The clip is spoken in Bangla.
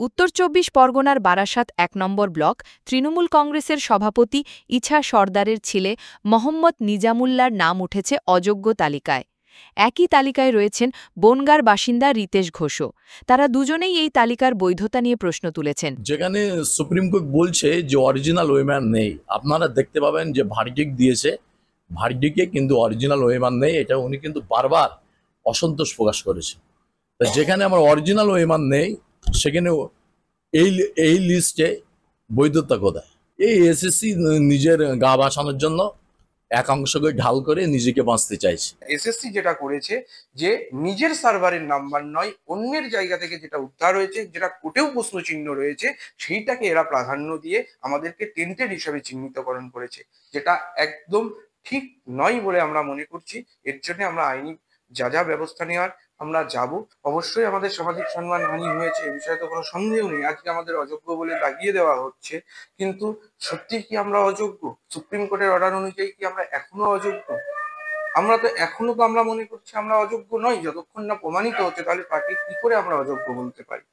উত্তর ২৪ পরগনার বারাসাত ১ নম্বর ব্লক তৃণমূল কংগ্রেসের সভাপতি ইছা সর্দারের ছেলে মোহাম্মদ নিজামুল্লার নাম উঠেছে অযোগ্য তালিকায়। একই তালিকায় রয়েছেন বনগাঁর বাসিন্দা রিতেশ ঘোষও। তারা দুজনেই এই তালিকার বৈধতা নিয়ে প্রশ্ন তুলেছেন। যেখানে সুপ্রিম কোর্ট বলছে যে অরিজিনাল ওয়েম্যান নেই, আপনারা দেখতে পাবেন যে ভার্ডিক্ট দিয়েছে, ভার্ডিক্টে কিন্তু অরিজিনাল ওয়েম্যান নেই, এটা উনি কিন্তু বারবার অসন্তোষ প্রকাশ করেছে। যেখানে আমার অরিজিনাল ওয়েম্যান নেই সেখানে এই এই লিস্টে বৈধতা কোথায়? এই এসএসসি নিজের গা বাঁচানোর জন্য একাংশকে ঢাল করে নিজেকে বাঁচতে চাইছে। এসএসসি যেটা করেছে যে নিজের সার্ভারের নাম্বার নয়, অন্যের জায়গা থেকে যেটা উদ্ধার হয়েছে, যেটা কোর্টেও প্রশ্ন চিহ্ন রয়েছে, সেইটাকে এরা প্রাধান্য দিয়ে আমাদেরকে টেন্টেড হিসাবে চিহ্নিতকরণ করেছে, যেটা একদম ঠিক নয় বলে আমরা মনে করছি। এর জন্য আমরা আইনি যা যা ব্যবস্থা নেওয়ার আমরা যাব। অবশ্যই আমাদের সামাজিক সম্মান হানি হয়েছে, এ বিষয়ে তো কোনো সন্দেহ নেই। আজকে আমাদের অযোগ্য বলে দাগিয়ে দেওয়া হচ্ছে, কিন্তু সত্যি কি আমরা অযোগ্য? সুপ্রিম কোর্টের অর্ডার অনুযায়ী কি আমরা এখনো অযোগ্য? আমরা তো এখনো তো আমরা মনে করছি আমরা অযোগ্য নই। যতক্ষণ না প্রমাণিত হচ্ছে, তাহলে তাকে কি করে আমরা অযোগ্য বলতে পারি?